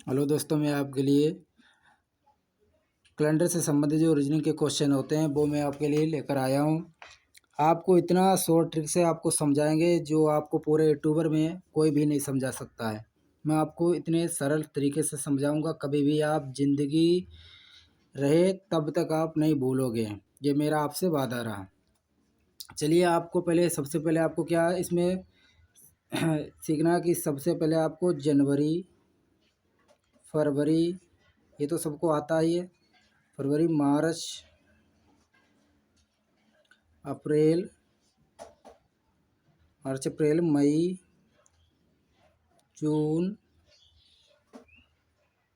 Hello दोस्तों, मैं आपके लिए कैलेंडर से संबंधित जो रीजनिंग के क्वेश्चन होते हैं वो मैं आपके लिए लेकर आया हूँ। आपको इतना शॉर्ट ट्रिक से आपको समझाएंगे जो आपको पूरे यूट्यूबर में कोई भी नहीं समझा सकता है। मैं आपको इतने सरल तरीके से समझाऊंगा, कभी भी आप ज़िंदगी रहे तब तक आप नहीं भूलोगे। ये मेरा आपसे वादा रहा। चलिए, आपको पहले सबसे पहले आपको क्या इसमें सीखना है कि सबसे पहले आपको जनवरी, फरवरी, ये तो सबको आता ही है। फरवरी, मार्च, अप्रैल, मई, जून,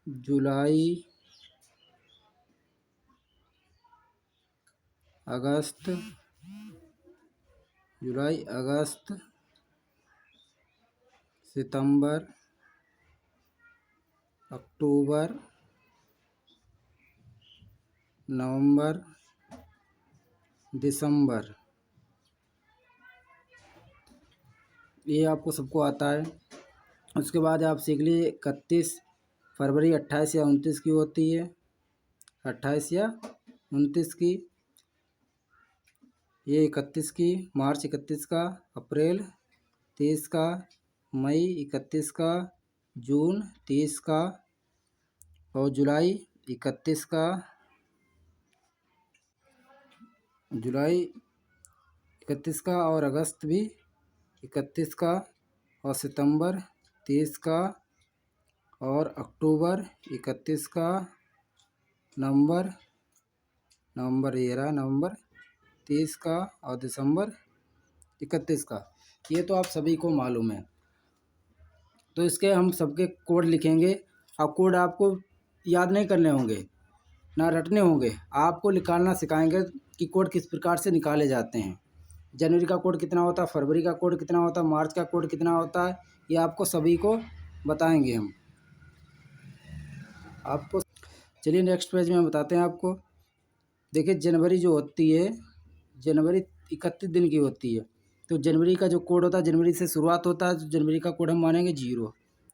जुलाई, अगस्त, सितंबर, अक्टूबर, नवंबर, दिसंबर, ये आपको सबको आता है। उसके बाद आप सीख लीजिए 31 फरवरी 28 या 29 की होती है, 28 या 29 की, ये 31 की, मार्च 31 का, अप्रैल 30 का, मई 31 का, जून 30 का और जुलाई 31 का, और अगस्त भी 31 का और सितंबर 30 का और अक्टूबर 31 का, नवंबर ये रहा, नवंबर 30 का और दिसंबर 31 का। ये तो आप सभी को मालूम है। तो इसके हम सबके कोड लिखेंगे और कोड आपको याद नहीं करने होंगे ना रटने होंगे, आपको निकालना सिखाएंगे कि कोड किस प्रकार से निकाले जाते हैं। जनवरी का कोड कितना होता है, फरवरी का कोड कितना होता है, मार्च का कोड कितना होता है, ये आपको सभी को बताएंगे हम आपको। चलिए नेक्स्ट पेज में बताते हैं आपको। देखिए, जनवरी जो होती है, जनवरी 31 दिन की होती है। तो जनवरी का जो कोड होता है, जनवरी से शुरुआत होता है, तो जनवरी का कोड हम मानेंगे 0।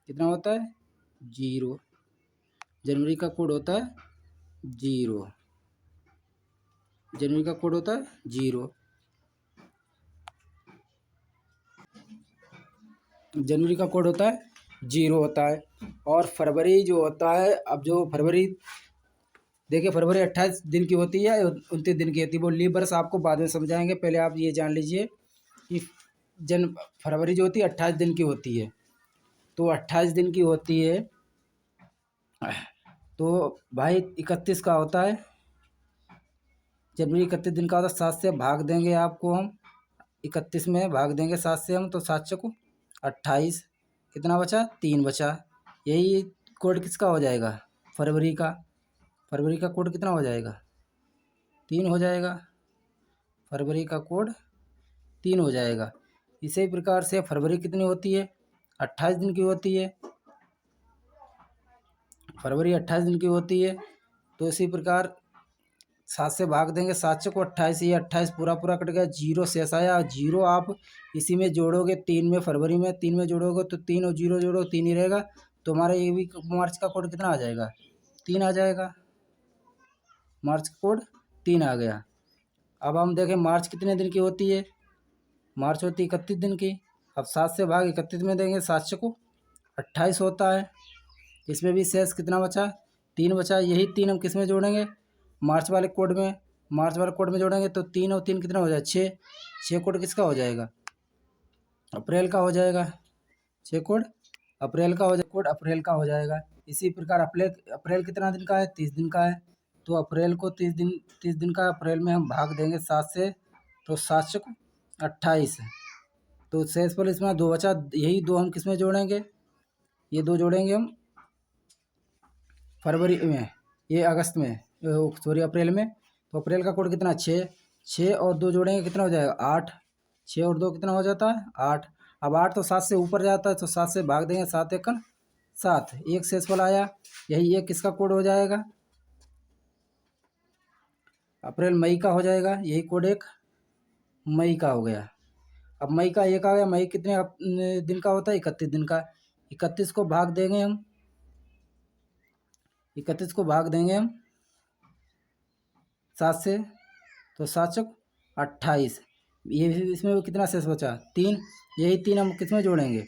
कितना होता है? 0। जनवरी का कोड होता है 0। जनवरी का कोड होता है 0। जनवरी का कोड होता है 0 होता है। और फरवरी जो होता है, अब जो फरवरी, देखिए फरवरी 28 दिन की होती है, 29 दिन की होती है। वो लीप वर्ष आपको बाद में समझाएंगे, पहले आप ये जान लीजिए कि फरवरी जो होती है 28 दिन की होती है। तो 28 दिन की होती है, तो भाई 31 का होता है। जनवरी 31 दिन का होता है, 7 से भाग देंगे आपको हम, 31 में भाग देंगे 7 से हम, तो 7 चौको 28। कितना बचा? 3 बचा। यही कोड किसका हो जाएगा? फरवरी का। फरवरी का कोड कितना हो जाएगा? 3 हो जाएगा। फरवरी का कोड 3 हो जाएगा। इसी प्रकार से फरवरी कितनी होती है? 28 दिन की होती है। फरवरी 28 दिन की होती है। तो इसी प्रकार 7 से भाग देंगे, 7 चौको 28, ये 28 पूरा पूरा कट गया, 0 शेष आया। 0 आप इसी में जोड़ोगे, 3 में, फरवरी में 3 में जोड़ोगे तो 3 और 0 जोड़ो 3 ही रहेगा। तो हमारा ये भी मार्च का कोड कितना आ जाएगा? 3 आ जाएगा। मार्च का कोड 3 आ गया। अब हम देखें मार्च कितने दिन की होती है। मार्च होती है 31 दिन की। अब 7 से भाग 31 में देंगे, 7 चौको 28 होता है। इसमें भी शेष कितना बचा? 3 बचा। यही 3 हम किस में जोड़ेंगे? मार्च वाले कोड में। मार्च वाले कोड में जोड़ेंगे तो 3 और 3 कितना हो जाएगा? 6। 6 कोड किसका हो जाएगा? अप्रैल का हो जाएगा। 6 कोड अप्रैल का हो जाएगा। कोड अप्रैल का हो जाएगा। इसी प्रकार अप्रैल कितना दिन का है? 30 दिन का है। तो अप्रैल को 30 दिन का अप्रैल में हम भाग देंगे 7 से, तो 7 चौक 28। तो शेषफल इसमें 2 बचा। यही 2 हम किस में जोड़ेंगे? ये 2 जोड़ेंगे हम फरवरी में, ये अगस्त में, सॉरी अप्रैल में। तो अप्रैल का कोड कितना? 6। 6 और 2 जोड़ेंगे कितना हो जाएगा? 8। 6 और 2 कितना हो जाता है? 8। अब 8 तो 7 से ऊपर जाता है, तो 7 से भाग देंगे, 7 एकन 7, एक शेषफल आया। यही एक किसका कोड हो जाएगा? अप्रैल मई का हो जाएगा। यही कोड एक मई का हो गया। अब मई का एक आ गया। मई कितने दिन का होता है? 31 दिन का। 31 को भाग देंगे हम 31 को भाग देंगे हम 7 से, तो 7 चौक 28। ये इसमें कितना शेष बचा? 3। यही 3 हम किस में जोड़ेंगे?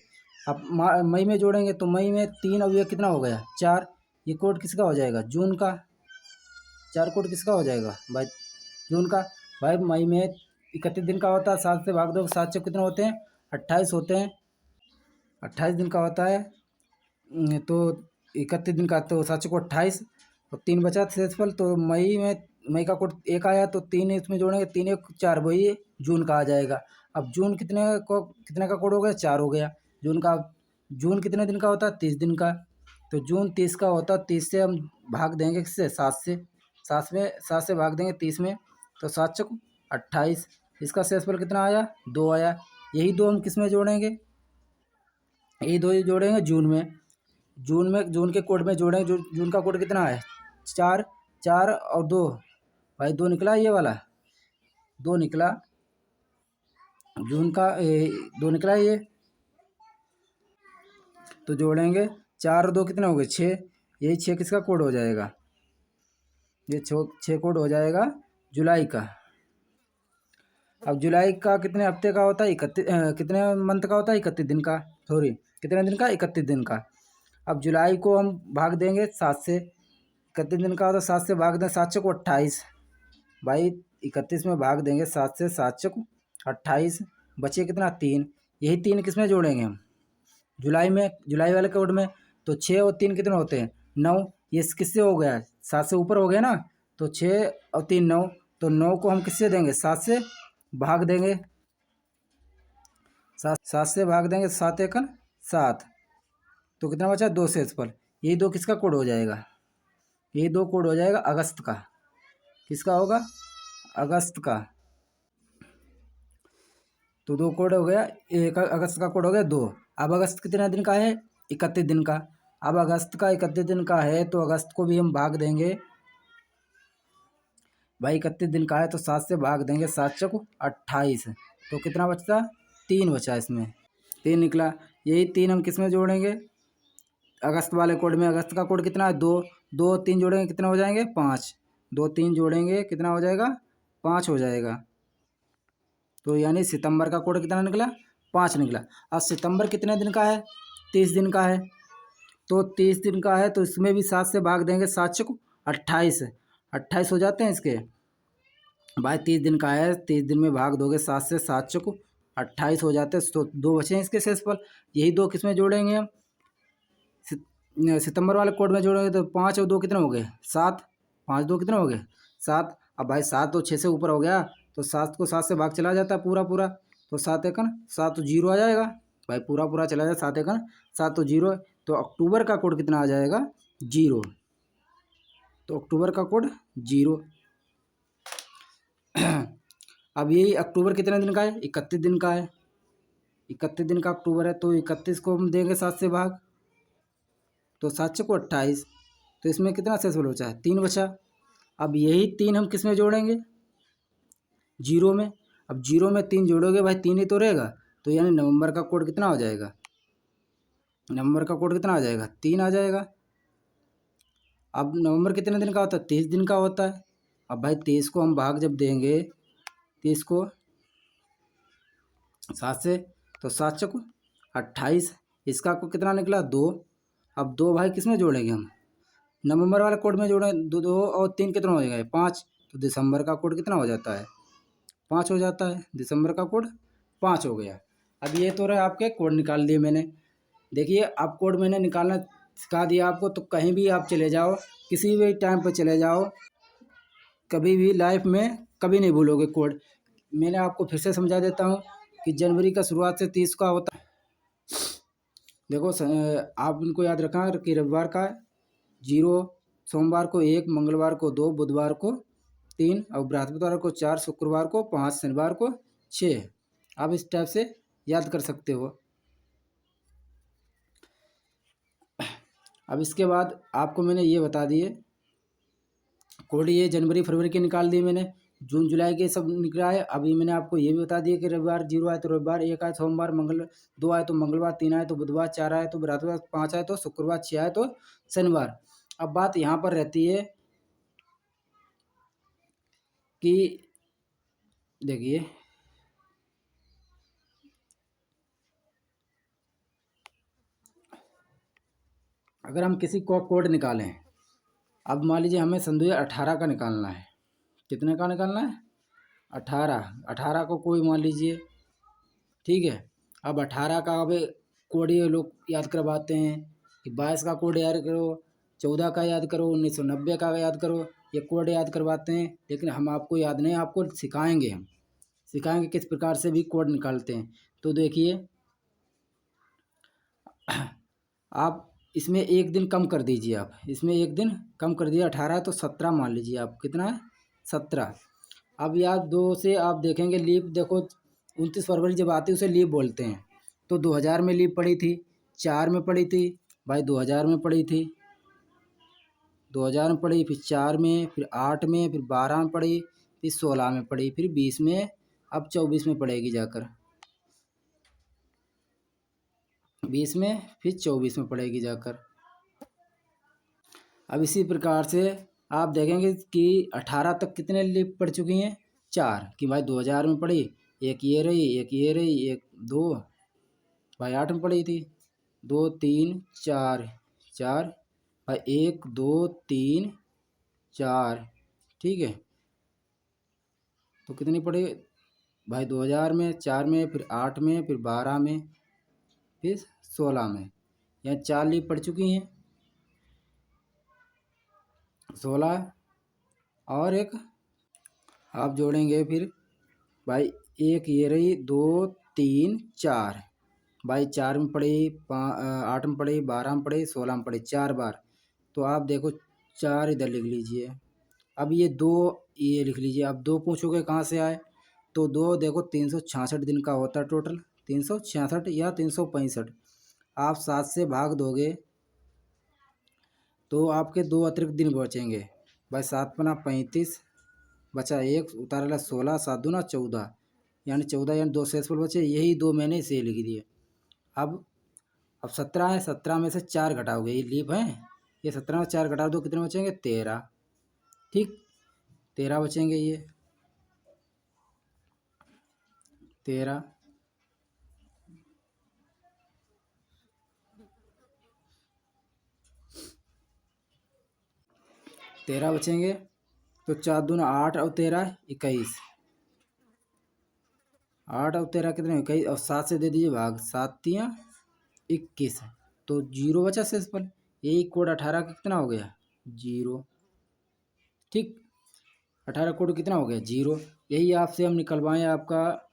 अब मई में जोड़ेंगे तो मई में 3, अब ये कितना हो गया? 4। ये कोड किसका हो जाएगा? जून का। 4 कोड किसका हो जाएगा भाई? जून का। भाई मई में 31 दिन का होता है, 7 से भाग दो, 7 चौक कितने होते हैं? 28 होते हैं। 28 दिन का होता है। तो 31 दिन का, तो 7 चौक 28 और 3 बचा शेषफल। तो मई का कोड 1 आया, तो 3 इसमें जोड़ेंगे, 3 1 4, वही जून का आ जाएगा। अब जून कितने का कोड हो गया? 4 हो गया जून का। जून कितने दिन का होता है? 30 दिन का। तो जून 30 का होता है। 30 से हम भाग देंगे किससे? 7 से। 7 से भाग देंगे 30 में, तो 7 चौक 28। इसका शेषफल कितना आया? 2 आया। यही 2 हम किस में जोड़ेंगे? यही 2 जोड़ेंगे जून में। जून के कोड में जोड़ेंगे। जून का कोड कितना है? 4। 4 और 2, भाई 2 निकला ये वाला, 2 निकला जून का, 2 निकला ये। तो जोड़ेंगे 4 और 2 कितना हो गए? 6। यही 6 किसका कोड हो जाएगा? ये 6 कोड हो जाएगा जुलाई का। अब जुलाई का कितने हफ्ते का होता है? 31। कितने मंथ का होता है? 31 दिन का। सॉरी, कितने दिन का? 31 दिन का। अब जुलाई को हम भाग देंगे 7 से। 31 दिन का होता है, 7 से भाग दें, 7 चौक 28। भाई 31 में भाग देंगे 7 से, 7 चौक 28। बचे कितना? 3। यही 3 किस में जोड़ेंगे हम? जुलाई में, जुलाई वाले कोड में। तो 6 और 3 कितने होते हैं? 9। ये किससे हो गया? 7 से ऊपर हो गया ना। तो 6 और 3 9। तो 9 को हम किससे देंगे? 7 से भाग देंगे। 7 से भाग देंगे, 7 एकन 7। तो कितना बचा? 2 शेषफल। यही 2 किसका कोड हो जाएगा? यही 2 कोड हो जाएगा अगस्त का। किसका होगा? अगस्त का। तो 2 कोड हो गया। एक अगस्त का कोड हो गया 2। अब अगस्त कितने दिन का है? 31 दिन का। अब अगस्त का 31 दिन का है, तो अगस्त को भी हम भाग देंगे। भाई 31 दिन का है, तो 7 से भाग देंगे, 7 चौक 28। तो कितना बचता? 3 बचा इसमें। 3 निकला। यही 3 हम किस में जोड़ेंगे? अगस्त वाले कोड में। अगस्त का कोड कितना है? 2। 2 3 जोड़ेंगे कितना हो जाएंगे? 5। 2 3 जोड़ेंगे कितना हो जाएगा? 5 हो जाएगा। तो यानी सितंबर का कोड कितना निकला? 5 निकला। अब सितंबर कितने दिन का है? 30 दिन का है। तो 30 दिन का है, तो इसमें भी 7 से भाग देंगे, 7 चौक 28। 28 हो जाते हैं इसके। भाई 30 दिन का है, 30 दिन में भाग दोगे 7 से, 7 चौक 28 हो जाते हैं। तो 2 बचे हैं इसके शेषफल। यही 2 किस में जोड़ेंगे हम? सितंबर वाले कोड में जोड़ेंगे, तो 5 और 2 कितने हो गए? 7। 5 2 कितने हो गए? 7। अब भाई 7 तो 6 से ऊपर हो गया, तो 7 को 7 से भाग चला जाता है पूरा पूरा। तो 7 एकन 7, तो 0 आ जाएगा। भाई पूरा पूरा चला जाए, 7 एकन 7, तो 0। तो अक्टूबर का कोड कितना आ जाएगा? 0। तो अक्टूबर का कोड 0। अब यही अक्टूबर कितने दिन का है? 31 दिन का है। 31 दिन का अक्टूबर है, तो 31 को हम देंगे 7 से भाग, तो 7 चौक 28। तो इसमें कितना शेषफल बचा है? 3 बचा। अब यही 3 हम किस में जोड़ेंगे? 0 में। अब 0 में 3 जोड़ोगे भाई, 3 ही तो रहेगा। तो यानी नवंबर का कोड कितना हो जाएगा? नवंबर का कोड कितना आ जाएगा? 3 आ जाएगा। अब नवंबर कितने दिन का होता है? 23 दिन का होता है। अब भाई 23 को हम भाग जब देंगे, 23 को 7 से, तो 7 चौक 28। इसका को कितना निकला? 2। अब 2 भाई किस में जोड़ेंगे हम? नवंबर वाले कोड में जोड़े। 2 और 3 कितना हो जाएगा? 5। तो दिसंबर का कोड कितना हो जाता है? 5 हो जाता है। दिसंबर का कोड 5 हो गया। अब ये तो रहे आपके कोड निकाल दिए मैंने। देखिए, अब कोड मैंने निकालना सिखा दिया आपको, तो कहीं भी आप चले जाओ, किसी भी टाइम पर चले जाओ, कभी भी लाइफ में कभी नहीं भूलोगे कोड। मैंने आपको फिर से समझा देता हूँ कि जनवरी का शुरुआत से 30 का होता है। देखो आप इनको याद रखना कि रविवार का 0, सोमवार को 1, मंगलवार को 2, बुधवार को 3 और बृहस्पतिवार को 4, शुक्रवार को 5, शनिवार को 6। आप इस टाइप से याद कर सकते हो। अब इसके बाद आपको मैंने ये बता दिए कोड, ये जनवरी फरवरी के निकाल दिए मैंने, जून जुलाई के सब निकला है। अभी मैंने आपको ये भी बता दिया कि रविवार 0 आए तो रविवार, 1 आए सोमवार, 2 आए तो मंगलवार, 3 आए तो बुधवार, 4 आए तो बृहस्पतिवार, 5 आए तो शुक्रवार, 6 आए तो शनिवार। अब बात यहाँ पर रहती है कि देखिए, अगर हम किसी को कोड निकालें, अब मान लीजिए हमें सन 2018 का निकालना है। कितने का निकालना है? 18। 18 को कोई मान लीजिए, ठीक है। अब 18 का अब कोड ये लोग याद करवाते हैं कि 22 का कोड याद करो, 14 का याद करो, 1990 का याद करो, ये कोड याद करवाते हैं। लेकिन हम आपको याद नहीं, आपको सिखाएंगे, हम सिखाएंगे किस प्रकार से भी कोड निकालते हैं। तो देखिए, आप इसमें एक दिन कम कर दीजिए, आप इसमें एक दिन कम कर दिए। 18 तो 17 मान लीजिए आप, कितना है? 17। अब यार 2 से आप देखेंगे लीप, देखो 29 फरवरी जब आती है उसे लीप बोलते हैं। तो 2000 में लीप पड़ी थी, 4 में पड़ी थी भाई, 2000 में पड़ी थी, 2000 में पड़ी, फिर 4 में, फिर 8 में, फिर 12 में पड़ी, फिर 16 में पड़ी, फिर 20 में, अब 24 में पड़ेगी जाकर, 20 में, फिर 24 में पड़ेगी जाकर। अब इसी प्रकार से आप देखेंगे कि 18 तक कितने लीप पड़ चुकी हैं? 4, कि भाई 2000 में पड़ी, एक ये रही, एक ये रही, एक 2 भाई 8 में पड़ी थी, 2 3 4, 4 भाई, 1 2 3 4, ठीक है। तो कितनी पड़ी भाई? 2000 में, 4 में, फिर 8 में, फिर 12 में, फिर 16 में, यहाँ 4 लीप पड़ चुकी हैं। 16 और एक आप जोड़ेंगे फिर भाई, एक ये रही, 2 3 4 भाई, 4 में पड़ी, 8 में पड़ी, 12 में पड़ी, 16 में पड़ी, 4 बार। तो आप देखो 4 इधर लिख लीजिए। अब ये 2 ये लिख लीजिए। अब 2 पूछोगे कहाँ से आए? तो 2 देखो 366 दिन का होता है टोटल, 366 या 365। आप 7 से भाग दोगे तो आपके 2 अतिरिक्त दिन बचेंगे भाई। 7 पना 35, बचा 1, उतारा 16, 7 दूना 14, यानी 14, यानी 2 शेष फल बचे, यही 2 मैंने इसे लिख दिए। अब 17 है, 17 में से 4 घटाओगे, ये लीप है, ये 17 में 4 घटा दो, कितने बचेंगे? 13, ठीक, 13 बचेंगे, ये 13। तेरह बचेंगे, तो 4 दूना 8 और 13 21, 8 और 13 कितने? 21, और 7 से दे दीजिए भाग, 7 तियाँ 21, तो 0 बचा शेष फल। यही कोड 18 का कितना हो गया? 0, ठीक। 18 कोड कितना हो गया? 0। यही आपसे हम निकलवाएं आपका,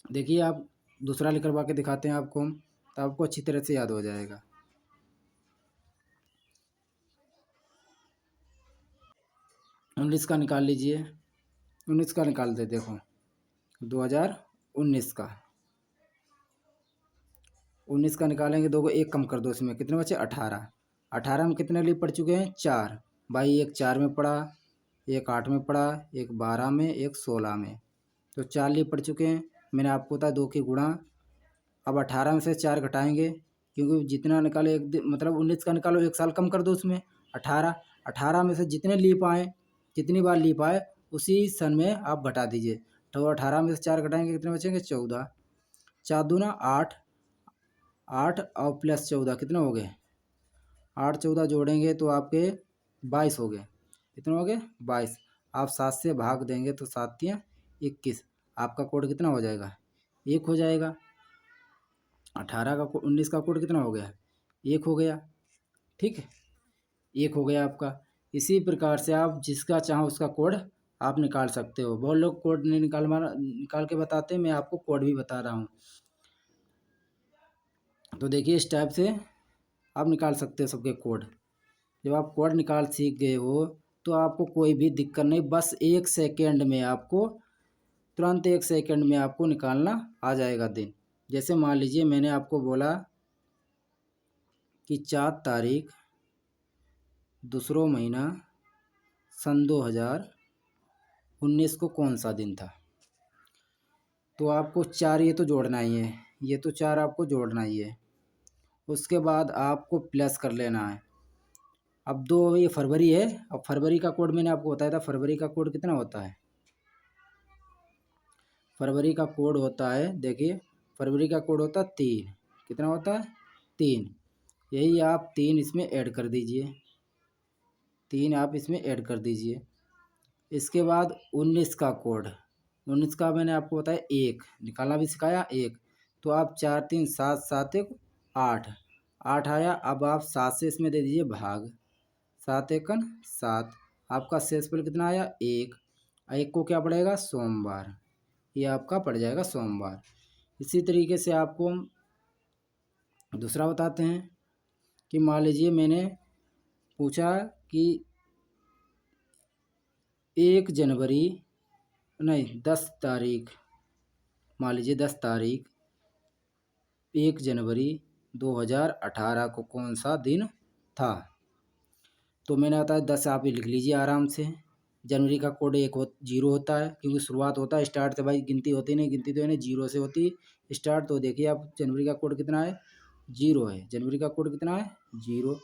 देखिए आप दूसरा निकलवा के दिखाते हैं आपको हम, तो आपको अच्छी तरह से याद हो जाएगा। 19 का निकाल लीजिए, 19 का निकाल दे, देखो 2019 का, 19 का निकालेंगे, दो को एक कम कर दो, इसमें कितने बचे? 18। 18 में कितने लीप पड़ चुके हैं? 4 भाई, एक 4 में पड़ा, एक 8 में पड़ा, एक 12 में, एक 16 में, तो 4 लीप पड़ चुके हैं। मैंने आपको बताया 2 की गुणा। अब 18 में से 4 घटाएंगे, क्योंकि जितना निकाले एक दिन, मतलब 19 का निकालो, एक साल कम कर दो उसमें। 18, 18 में से जितने लीप आए, जितनी बार लीप आए उसी सन में आप घटा दीजिए। तो 18 में से 4 घटाएंगे, कितने बचेंगे? 14, 4 दूना 8, 8 और प्लस 14 कितने हो गए? 8 14 जोड़ेंगे तो आपके 22 हो गए। कितने हो गए? 22। आप 7 से भाग देंगे तो 7 तियाँ 21, आपका कोड कितना हो जाएगा? 1 हो जाएगा। 18 का 19 का कोड कितना हो गया? 1 हो गया, ठीक है, 1 हो गया आपका। इसी प्रकार से आप जिसका चाहो उसका कोड आप निकाल सकते हो। बहुत लोग कोड नहीं निकाल के बताते हैं, मैं आपको कोड भी बता रहा हूँ। तो देखिए इस टाइप से आप निकाल सकते हो सबके कोड। जब आप कोड निकाल सीख गए हो तो आपको कोई भी दिक्कत नहीं, बस 1 सेकेंड में आपको, तुरंत 1 सेकेंड में आपको निकालना आ जाएगा दिन। जैसे मान लीजिए मैंने आपको बोला कि 4 तारीख दूसरा महीना सन 2019 को कौन सा दिन था, तो आपको 4 ये तो जोड़ना ही है, ये तो 4 आपको जोड़ना ही है। उसके बाद आपको प्लस कर लेना है, अब 2 ये फरवरी है। अब फरवरी का कोड मैंने आपको बताया था, फरवरी का कोड कितना होता है। फरवरी का कोड होता है, देखिए फरवरी का कोड होता है 3। कितना होता है 3। यही आप 3 इसमें ऐड कर दीजिए, 3 आप इसमें ऐड कर दीजिए। इसके बाद 19 का कोड, 19 का मैंने आपको बताया 1 निकालना भी सिखाया 1। तो आप 4 3 7 7 1 8, 8 आया। अब आप 7 से इसमें दे दीजिए भाग, 7 एकन 7। आपका शेषफल कितना आया 1। 1 को क्या पड़ेगा सोमवार, ये आपका पड़ जाएगा सोमवार। इसी तरीके से आपको हम दूसरा बताते हैं कि मान लीजिए मैंने पूछा कि 1 जनवरी नहीं 10 तारीख, मान लीजिए 10 तारीख 1 जनवरी 2018 को कौन सा दिन था। तो मैंने बताया 10 आप लिख लीजिए आराम से। जनवरी का कोड 0 होता है, क्योंकि शुरुआत होता है, स्टार्ट से भाई गिनती होती नहीं, गिनती तो है नहीं 0 से होती स्टार्ट। तो देखिए आप जनवरी का कोड कितना है 0 है, जनवरी का कोड कितना है 0।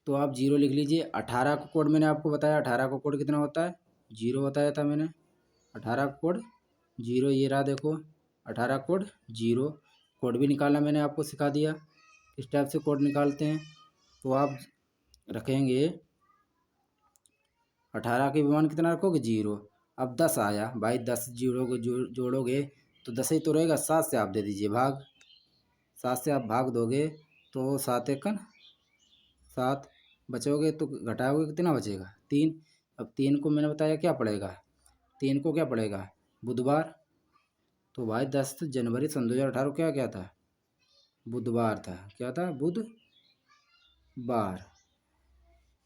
तो आप 0 लिख लीजिए। 18 का कोड मैंने आपको बताया, 18 का कोड कितना होता है 0 बताया था मैंने। 18 का कोड 0, ये रहा देखो 18 कोड 0। कोड भी निकालना मैंने आपको सिखा दिया, इस टाइप से कोड निकालते हैं। तो आप रखेंगे 18 के विमान कितना रखोगे 0। अब 10 आया भाई, 10 जीरो को जोड़ोगे तो 10 ही तो रहेगा। 7 से आप दे दीजिए भाग, 7 से आप भाग दोगे तो 7 एकन 7, बचोगे तो घटाओगे कितना बचेगा 3। अब 3 को मैंने बताया क्या पड़ेगा, 3 को क्या पड़ेगा बुधवार। तो भाई 10 जनवरी सन 2018 क्या क्या था बुधवार था, क्या था बुधवार।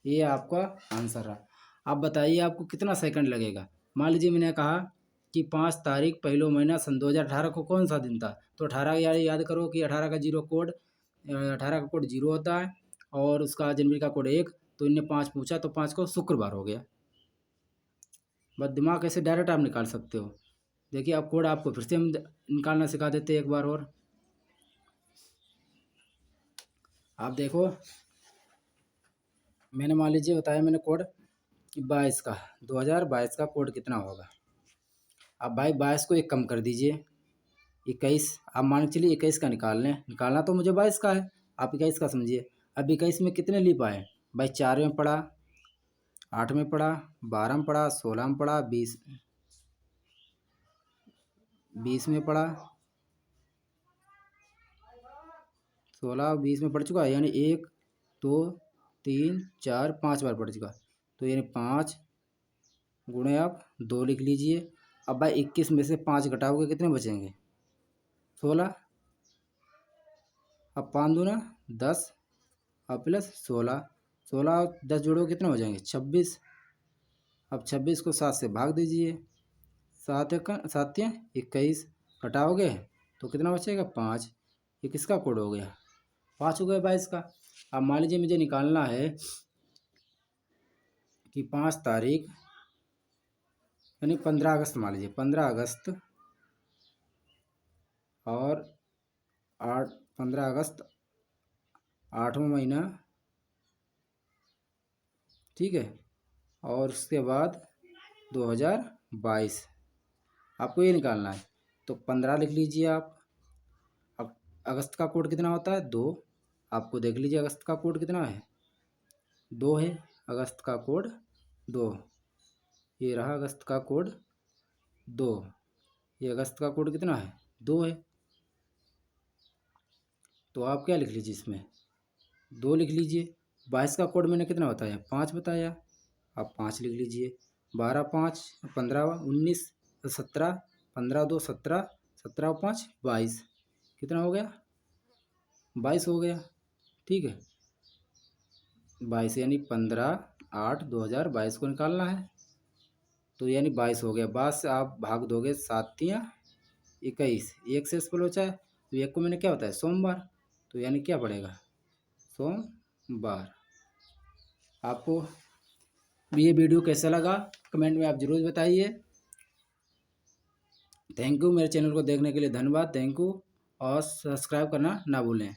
ये आपका आंसर रहा। आप बताइए आपको कितना सेकंड लगेगा। मान लीजिए मैंने कहा कि 5 तारीख पहला महीना सन 2018 को कौन सा दिन था। तो 18 याद करो कि 18 का 0 कोड, 18 का कोड 0 होता है और उसका जनवरी का कोड 1। तो इनने 5 पूछा तो 5 को शुक्रवार हो गया। बस दिमाग ऐसे डायरेक्ट आप निकाल सकते हो। देखिए अब कोड आपको फिर से हम निकालना सिखा देते हैं एक बार और। आप देखो मैंने मान लीजिए बताया मैंने कोड 22 का, 2022 का कोड कितना होगा। अब भाई 22 को 1 कम कर दीजिए, 21। आप मान के चलिए 21 का निकाल लें, निकालना तो मुझे 22 का है, आप 21 का समझिए। अब 21 में कितने लीप आए भाई, 4 में पड़ा, 8 में पड़ा, 12 में पड़ा, 16 में पड़ा, 20 में पड़ा, 16 और 20 में पड़ चुका है, यानी 1 2 3 4 5 बार पड़ चुका। तो यानी 5 गुणे आप 2 लिख लीजिए। अब भाई 21 में से 5 घटाओगे कितने बचेंगे 16। अब 5 दूना 10 और प्लस 16, 16 और 10 जोड़ो कितने हो जाएंगे 26। अब 26 को 7 से भाग दीजिए, 7 या 21 घटाओगे तो कितना बचेगा 5। ये किसका कोड हो गया 5 हो गया 22 का। अब मान लीजिए मुझे निकालना है कि 5 तारीख यानी 15 अगस्त, मान लीजिए 15 अगस्त और 15 अगस्त 8वां महीना, ठीक है। और उसके बाद 2022 आपको ये निकालना है। तो 15 लिख लीजिए आप। अब अगस्त का कोड कितना होता है 2, आपको देख लीजिए अगस्त का कोड कितना है 2 है। अगस्त का कोड 2, ये रहा अगस्त का कोड 2। ये अगस्त का कोड कितना है 2 है। तो आप क्या लिख लीजिए इसमें 2 लिख लीजिए। 22 का कोड मैंने कितना बताया 5 बताया, आप 5 लिख लीजिए। 12 5 15 19 17, 15 2 17, 17 और 5 22, कितना हो गया 22 हो गया, ठीक है। 22 यानी 15/8/2022 को निकालना है। तो यानी 22 हो गया। 22 से आप भाग दोगे 7 या 21, एक से स्पेल बचा है तो एक को मैंने क्या बताया सोमवार। तो यानी क्या पड़ेगा सोमवार। आपको ये वीडियो कैसा लगा कमेंट में आप ज़रूर बताइए। थैंक यू, मेरे चैनल को देखने के लिए धन्यवाद, थैंक यू। और सब्सक्राइब करना ना भूलें।